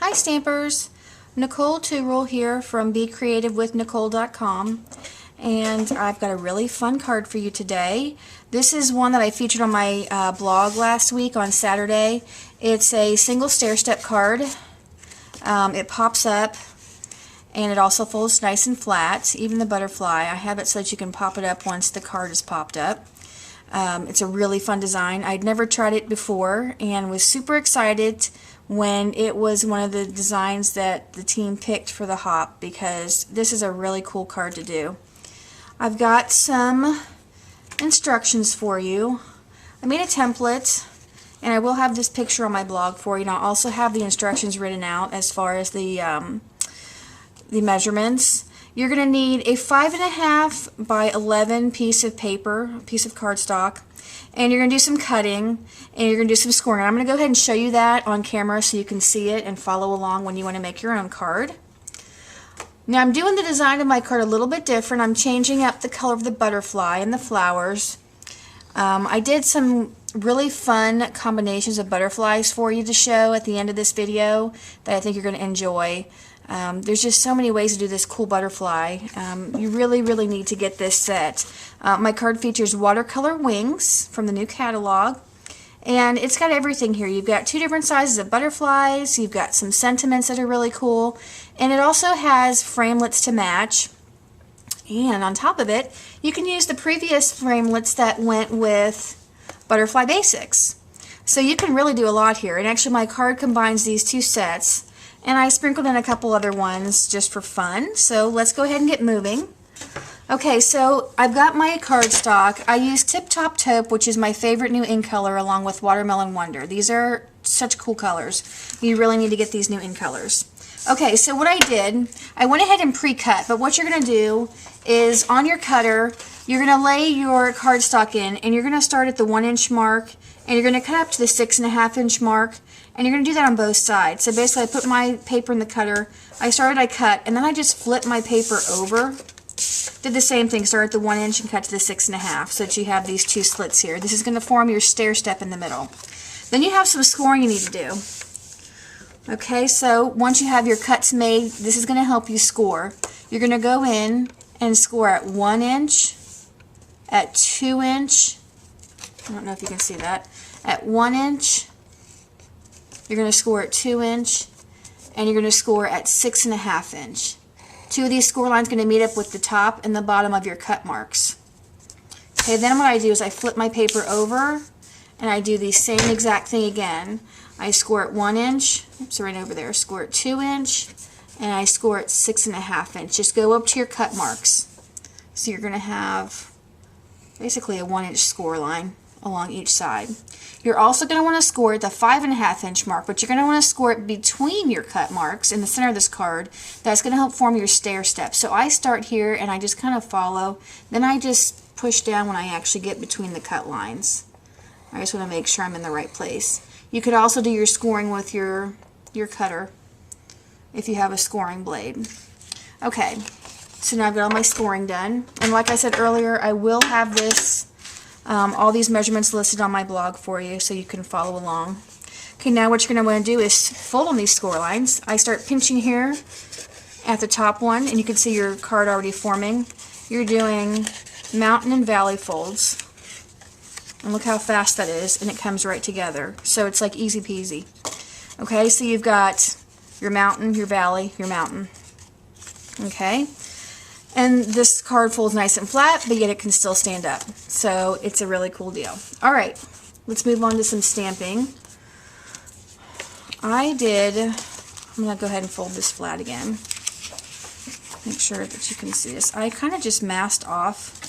Hi Stampers! Nicole Turrell here from BeCreativeWithNicole.com, and I've got a really fun card for you today. This is one that I featured on my blog last week on Saturday. It's a single stair step card. It pops up and it also folds nice and flat, even the butterfly. I have it so that you can pop it up once the card is popped up. It's a really fun design. I'd never tried it before and was super excited when it was one of the designs that the team picked for the hop, because this is a really cool card to do. I've got some instructions for you. I made a template and I will have this picture on my blog for you, and I'll also have the instructions written out as far as the measurements. You're going to need a 5.5 by 11 piece of paper, piece of cardstock, and you're going to do some cutting and you're going to do some scoring. I'm going to go ahead and show you that on camera so you can see it and follow along when you want to make your own card. Now I'm doing the design of my card a little bit different. I'm changing up the color of the butterfly and the flowers. I did some really fun combinations of butterflies for you to show at the end of this video that I think you're going to enjoy. There's just so many ways to do this cool butterfly. You really need to get this set. My card features Watercolor Wings from the new catalog, and it's got everything here. You've got 2 different sizes of butterflies, you've got some sentiments that are really cool, and it also has framelits to match. And on top of it, you can use the previous framelits that went with Butterfly Basics. So you can really do a lot here, and actually my card combines these 2 sets. And I sprinkled in a couple other ones just for fun. So let's go ahead and get moving. Okay, so I've got my cardstock. I use Tip Top Taupe, which is my favorite new ink color, along with Watermelon Wonder. These are such cool colors. You really need to get these new ink colors. Okay, so what I did, I went ahead and pre-cut, but what you're going to do is on your cutter, you're going to lay your cardstock in, and you're going to start at the 1-inch mark, and you're going to cut up to the 6.5-inch mark, and you're going to do that on both sides. So basically I put my paper in the cutter, I cut, and then I just flipped my paper over. Did the same thing, start at the 1-inch and cut to the 6.5, so that you have these 2 slits here. This is going to form your stair step in the middle. Then you have some scoring you need to do. Okay, so once you have your cuts made, this is going to help you score. You're going to go in and score at 1-inch, at 2-inch, I don't know if you can see that, at 1-inch, you're going to score at 2-inch, and you're going to score at 6.5-inch. 2 of these score lines are going to meet up with the top and the bottom of your cut marks. Okay, then what I do is I flip my paper over and I do the same exact thing again. I score at 1-inch, oops, right over there, score at 2-inch, and I score at 6.5-inch. Just go up to your cut marks. So you're going to have basically a 1-inch score line along each side. You're also going to want to score at the 5.5-inch mark, but you're going to want to score it between your cut marks in the center of this card. That's going to help form your stair step. So I start here and I just kind of follow, then I just push down when I actually get between the cut lines. I just want to make sure I'm in the right place. You could also do your scoring with your cutter if you have a scoring blade. Okay, so now I've got all my scoring done, and like I said earlier, I will have this all these measurements listed on my blog for you so you can follow along. Okay, now what you're going to want to do is fold on these score lines. I start pinching here at the top one, and you can see your card already forming. You're doing mountain and valley folds. And look how fast that is, and it comes right together. So it's like easy peasy. Okay, so you've got your mountain, your valley, your mountain. Okay? And this card folds nice and flat, but yet it can still stand up. So it's a really cool deal. Alright, let's move on to some stamping. I'm going to go ahead and fold this flat again. Make sure that you can see this. I kind of just masked off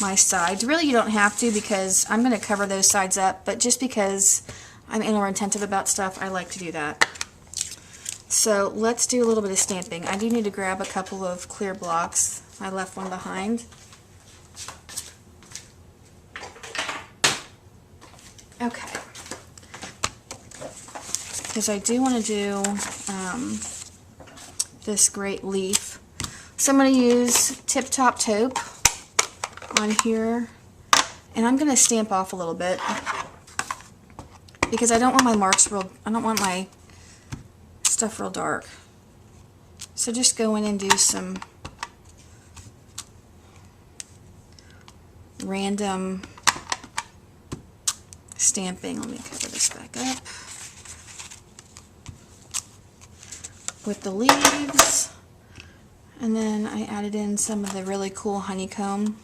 my sides. Really, you don't have to, because I'm going to cover those sides up, but just because I'm anal retentive about stuff, I like to do that. So let's do a little bit of stamping. I do need to grab a couple of clear blocks. I left one behind. Okay. Because I do want to do this great leaf. So I'm going to use Tip Top Taupe on here, and I'm going to stamp off a little bit because I don't want my marks real, I don't want my stuff real dark. So just go in and do some random stamping. Let me cover this back up with the leaves. And then I added in some of the really cool honeycomb.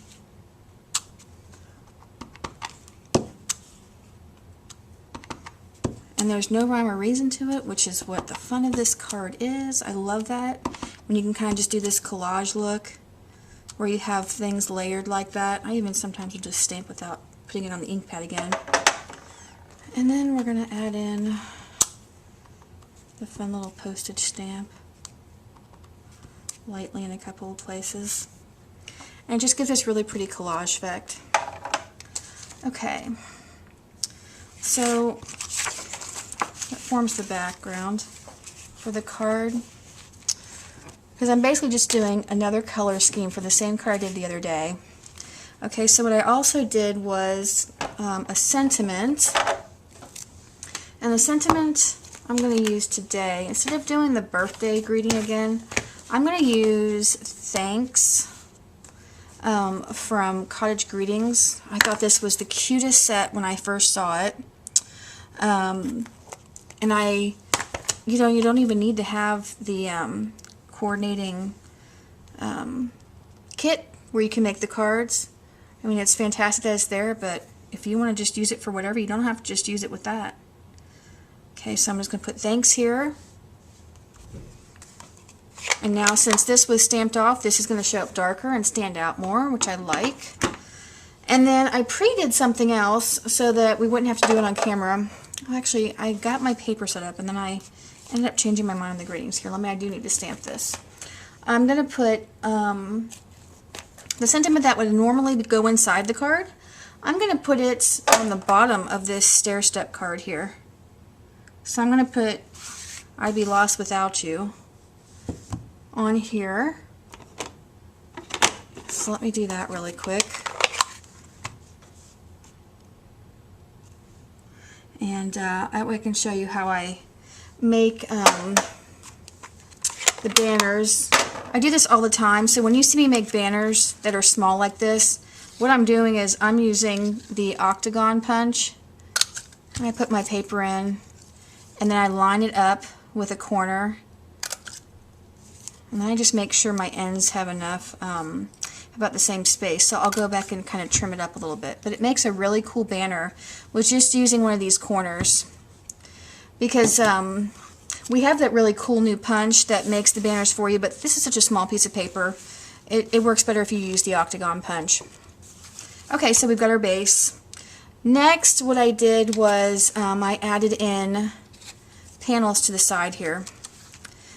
And there's no rhyme or reason to it, which is what the fun of this card is. I love that, when you can kind of just do this collage look, where you have things layered like that. I even sometimes will just stamp without putting it on the ink pad again. And then we're going to add in the fun little postage stamp, lightly in a couple of places. And it just gives this really pretty collage effect. Okay, so that forms the background for the card, because I'm basically just doing another color scheme for the same card I did the other day. Okay, so what I also did was a sentiment, and the sentiment I'm going to use today, instead of doing the birthday greeting again, I'm going to use thanks from Cottage Greetings. I thought this was the cutest set when I first saw it. And you don't even need to have the coordinating kit where you can make the cards. I mean, it's fantastic that it's there, but if you want to just use it for whatever, you don't have to just use it with that. Okay, so I'm just going to put thanks here. And now, since this was stamped off, this is going to show up darker and stand out more, which I like. And then I pre-did something else so that we wouldn't have to do it on camera. Actually, I got my paper set up, and then I ended up changing my mind on the greetings. Here, I do need to stamp this. I'm going to put the sentiment that would normally go inside the card. I'm going to put it on the bottom of this stair step card here. So I'm going to put I'd be lost without you on here. So let me do that really quick. And that way I can show you how I make the banners. I do this all the time, so when you see me make banners that are small like this, what I'm doing is I'm using the octagon punch, and I put my paper in, and then I line it up with a corner, and then I just make sure my ends have enough, about the same space. So I'll go back and kind of trim it up a little bit. But it makes a really cool banner with just using one of these corners, because we have that really cool new punch that makes the banners for you, but this is such a small piece of paper. It works better if you use the octagon punch. Okay, so we've got our base. Next, what I did was I added in panels to the side here.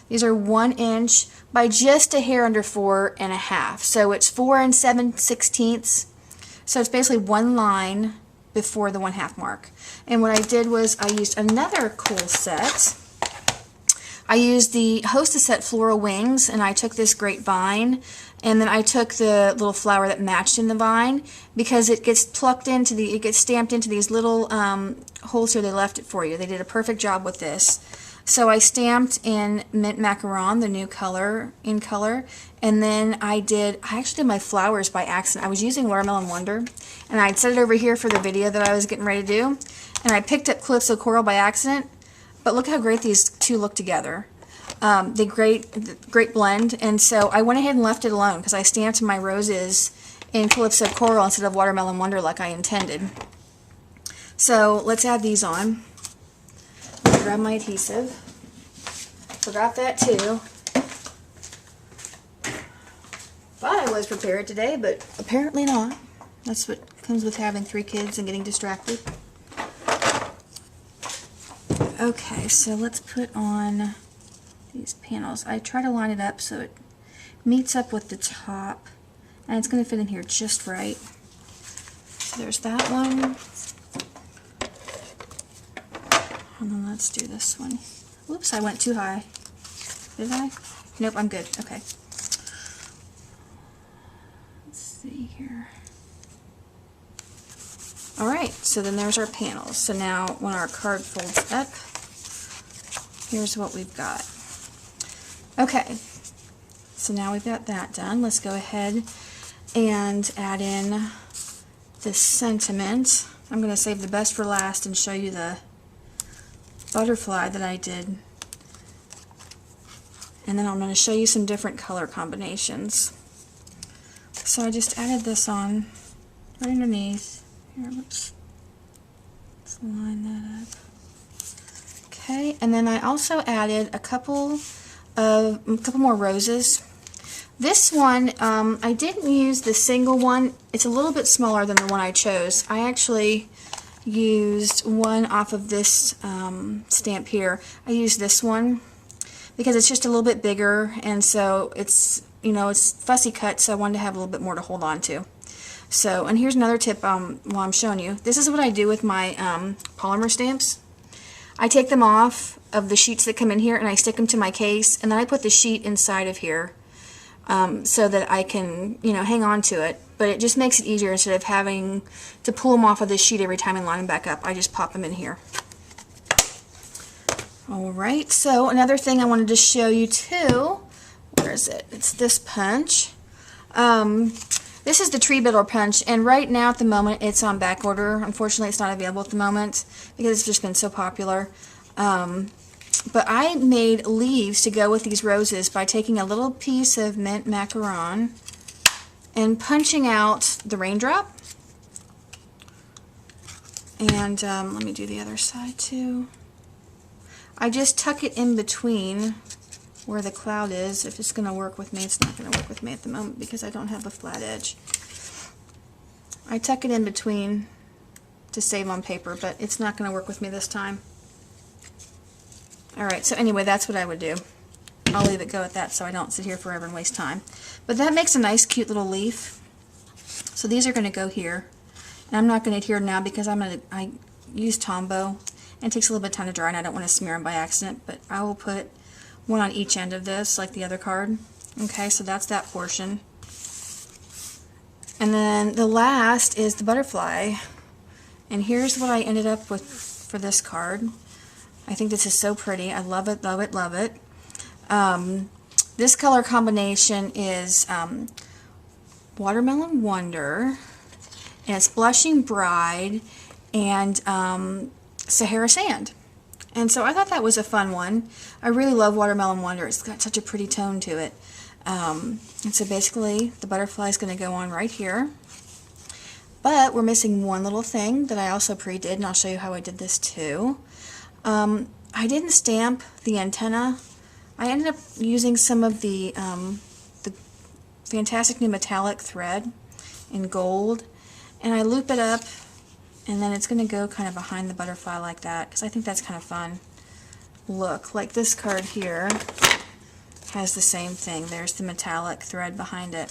These are 1 inch by just a hair under 4.5. So it's 4 7/16. So it's basically one line before the 1/2 mark. And what I did was I used another cool set. I used the Hostess set Floral Wings, and I took this grapevine, and then I took the little flower that matched in the vine, because it gets plucked into it gets stamped into these little holes here. They left it for you. They did a perfect job with this. So I stamped in Mint Macaron, the new color, in color, and then I actually did my flowers by accident. I was using Watermelon Wonder, and I'd set it over here for the video that I was getting ready to do, and I picked up Calypso Coral by accident, but look how great these two look together. They great blend, and so I went ahead and left it alone, because I stamped my roses in Calypso Coral instead of Watermelon Wonder like I intended. So let's add these on. Grab my adhesive. Forgot that too. Thought I was prepared today, but apparently not. That's what comes with having 3 kids and getting distracted. Okay, so let's put on these panels. I try to line it up so it meets up with the top, and it's going to fit in here just right. So there's that one. And then let's do this one. Whoops, I went too high. Did I? Nope, I'm good. Okay. Let's see here. Alright, so then there's our panels. So now when our card folds up, here's what we've got. Okay, so now we've got that done. Let's go ahead and add in the sentiment. I'm going to save the best for last and show you the butterfly that I did. And then I'm going to show you some different color combinations. So I just added this on right underneath. Here, let's line that up. Okay, and then I also added a couple more roses. This one, I didn't use the single one. It's a little bit smaller than the one I chose. I actually used one off of this stamp here. I used this one because it's just a little bit bigger, and so it's, you know, it's fussy cut, so I wanted to have a little bit more to hold on to. So, and here's another tip while I'm showing you. This is what I do with my polymer stamps. I take them off of the sheets that come in here and I stick them to my case, and then I put the sheet inside of here so that I can, you know, hang on to it. But it just makes it easier instead of having to pull them off of this sheet every time and line them back up. I just pop them in here. Alright, so another thing I wanted to show you too, where is it? It's this punch. This is the tree beetle punch, and right now at the moment it's on back order. Unfortunately, it's not available at the moment because it's just been so popular. But I made leaves to go with these roses by taking a little piece of mint macaron and punching out the raindrop. And let me do the other side too. I just tuck it in between where the cloud is. If it's going to work with me, it's not going to work with me at the moment because I don't have a flat edge. I tuck it in between to save on paper, but it's not going to work with me this time. Alright, so anyway, that's what I would do. I'll leave it go at that so I don't sit here forever and waste time. But that makes a nice cute little leaf. So these are going to go here. And I'm not going to adhere now because I use Tombow, and it takes a little bit of time to dry, and I don't want to smear them by accident, but I will put one on each end of this, like the other card. Okay, so that's that portion. And then the last is the butterfly. And here's what I ended up with for this card. I think this is so pretty. I love it, love it, love it. This color combination is Watermelon Wonder, and it's Blushing Bride, and Sahara Sand. And so I thought that was a fun one. I really love Watermelon Wonder. It's got such a pretty tone to it. And so basically the butterfly is going to go on right here. But we're missing one little thing that I also pre-did, and I'll show you how I did this too. I didn't stamp the antenna. I ended up using some of the Fantastic New Metallic thread in gold, and I loop it up, and then it's going to go kind of behind the butterfly like that, because I think that's kind of fun. Look, like this card here has the same thing. There's the metallic thread behind it.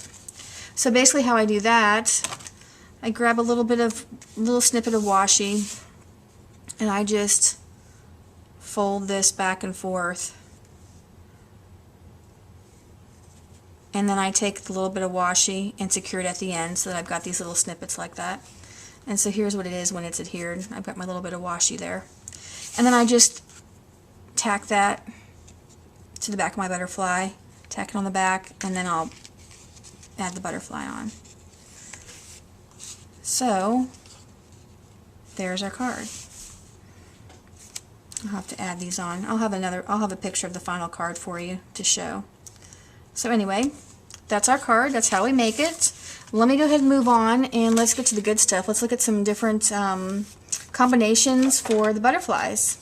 So basically how I do that, I grab a little snippet of washi, and I just fold this back and forth. And then I take the little bit of washi and secure it at the end so that I've got these little snippets like that. And so here's what it is when it's adhered. I've got my little bit of washi there. And then I just tack that to the back of my butterfly, tack it on the back, and then I'll add the butterfly on. So there's our card. I'll have to add these on. I'll have a picture of the final card for you to show. So anyway, that's our card. That's how we make it. Let me go ahead and move on, and let's get to the good stuff. Let's look at some different combinations for the butterflies.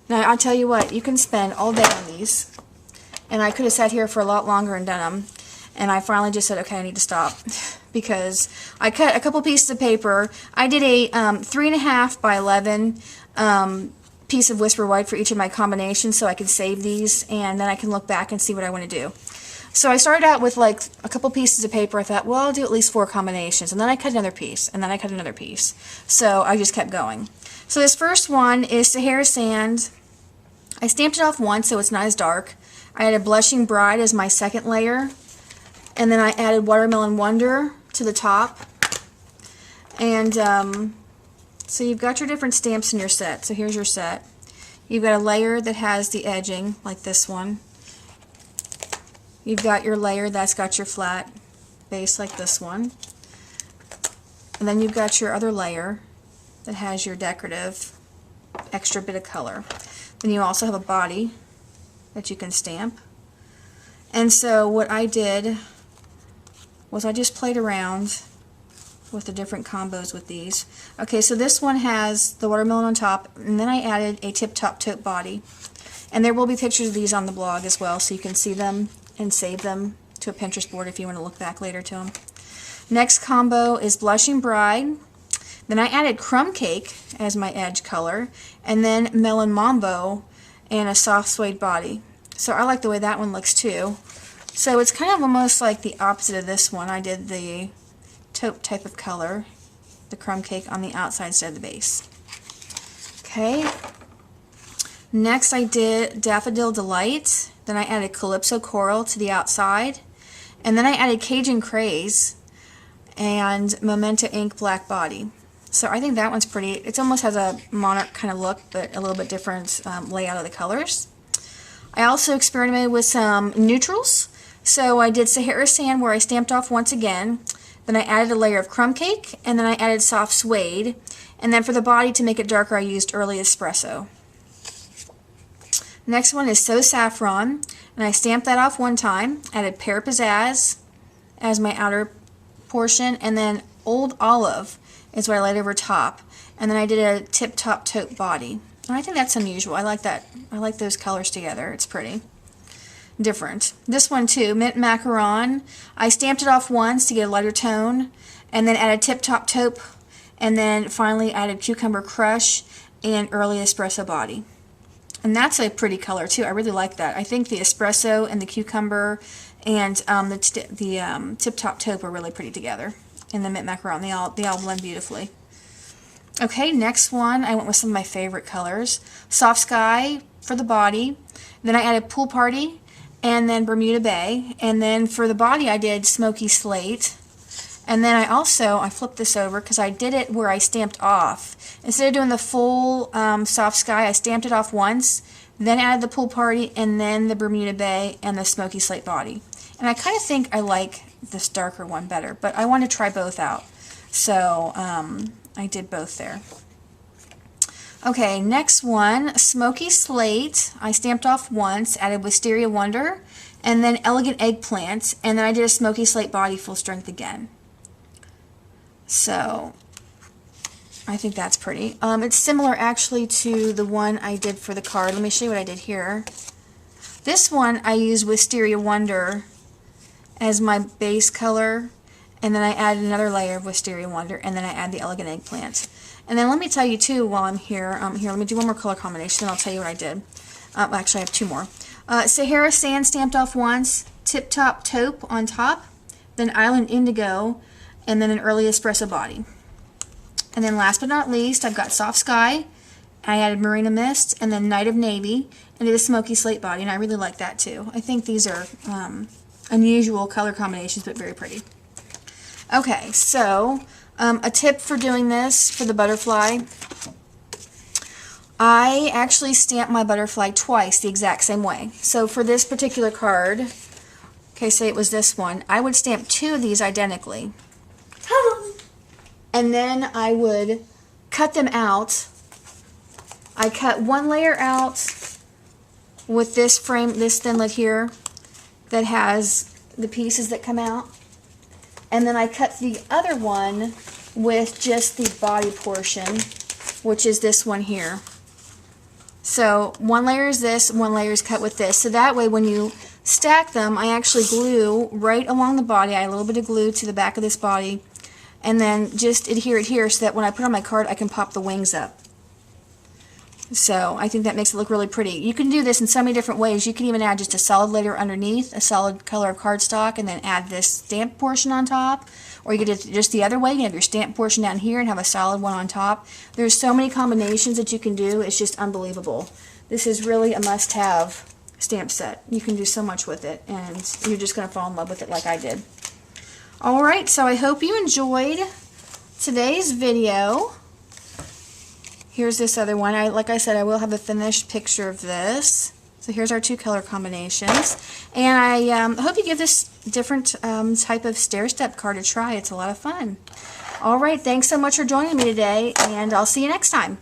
Now, I'll tell you what, you can spend all day on these, and I could have sat here for a lot longer and done them, and I finally just said, okay, I need to stop, because I cut a couple pieces of paper. I did a 3.5 by 11 piece of Whisper White for each of my combinations so I could save these, and then I can look back and see what I want to do. So I started out with like a couple pieces of paper. I thought, well, I'll do at least 4 combinations, and then I cut another piece, and then I cut another piece. So I just kept going. So this first one is Sahara Sand. I stamped it off once so it's not as dark. I added Blushing Bride as my second layer, and then I added Watermelon Wonder to the top. And so you've got your different stamps in your set. So here's your set. You've got a layer that has the edging, like this one. You've got your layer that's got your flat base, like this one. And then you've got your other layer that has your decorative extra bit of color. Then you also have a body that you can stamp. And so what I did was I just played around with the different combos with these. Okay, so this one has the watermelon on top, and then I added a tip-top taupe body. And there will be pictures of these on the blog as well, so you can see them and save them to a Pinterest board if you want to look back later to them. Next combo is Blushing Bride. Then I added Crumb Cake as my edge color, and then Melon Mambo and a soft suede body. So I like the way that one looks too. So it's kind of almost like the opposite of this one. I did the taupe type of color, the crumb cake, on the outside instead of the base. Okay. Next I did Daffodil Delight. Then I added Calypso Coral to the outside. And then I added Cajun Craze and Memento Ink Black Body. So I think that one's pretty. It almost has a monarch kind of look, but a little bit different layout of the colors. I also experimented with some neutrals. So I did Sahara Sand, where I stamped off once again. Then I added a layer of crumb cake, and then I added soft suede. And then for the body, to make it darker, I used Early Espresso. Next one is So Saffron, and I stamped that off one time. Added Pear Pizzazz as my outer portion, and then Old Olive is what I laid over top. And then I did a tip-top taupe body. And I think that's unusual. I like that. I like those colors together. It's pretty different. This one too, Mint Macaron. I stamped it off once to get a lighter tone, and then added tip-top taupe, and then finally added Cucumber Crush and Early Espresso body. And that's a pretty color too. I really like that. I think the espresso and the cucumber and the tip-top taupe are really pretty together. And the Mint Macaron, they all blend beautifully. Okay, next one, I went with some of my favorite colors. Soft Sky for the body. Then I added Pool Party, and then Bermuda Bay. And then for the body, I did Smoky Slate. And then I flipped this over because I did it where I stamped off. Instead of doing the full Soft Sky, I stamped it off once, then added the Pool Party, and then the Bermuda Bay and the Smoky Slate body. And I kind of think I like this darker one better, but I want to try both out. So I did both there. Okay, next one, Smoky Slate. I stamped off once, added Wisteria Wonder, and then Elegant Eggplant, and then I did a Smoky Slate body full strength again. So I think that's pretty. It's similar actually to the one I did for the card. Let me show you what I did here. This one I used Wisteria Wonder as my base color, and then I added another layer of Wisteria Wonder, and then I add the Elegant Eggplant. And then let me tell you too, while I'm here, let me do one more color combination, then I'll tell you what I did. Actually, I have two more. Sahara Sand stamped off once, Tip Top Taupe on top, then Island Indigo, and then an Early Espresso body. And then last but not least, I've got Soft Sky. I added Marina Mist, and then Night of Navy, and did a Smoky Slate body, and I really like that too. I think these are unusual color combinations, but very pretty. Okay, so a tip for doing this for the butterfly. I actually stamped my butterfly twice the exact same way. So for this particular card, okay, say it was this one, I would stamp two of these identically. And then I would cut them out. I cut one layer out with this frame, this thin lid here, that has the pieces that come out. And then I cut the other one with just the body portion, which is this one here. So one layer is this, one layer is cut with this. So that way when you stack them, I actually glue right along the body. I add a little bit of glue to the back of this body, and then just adhere it here so that when I put on my card, I can pop the wings up. So I think that makes it look really pretty. You can do this in so many different ways. You can even add just a solid layer underneath, a solid color of cardstock, and then add this stamp portion on top. Or you could do it just the other way. You can have your stamp portion down here and have a solid one on top. There's so many combinations that you can do. It's just unbelievable. This is really a must-have stamp set. You can do so much with it, and you're just going to fall in love with it like I did. Alright, so I hope you enjoyed today's video. Here's this other one. Like I said, I will have a finished picture of this. So here's our 2 color combinations. And I hope you give this different type of stair step card a try. It's a lot of fun. All right, thanks so much for joining me today, and I'll see you next time.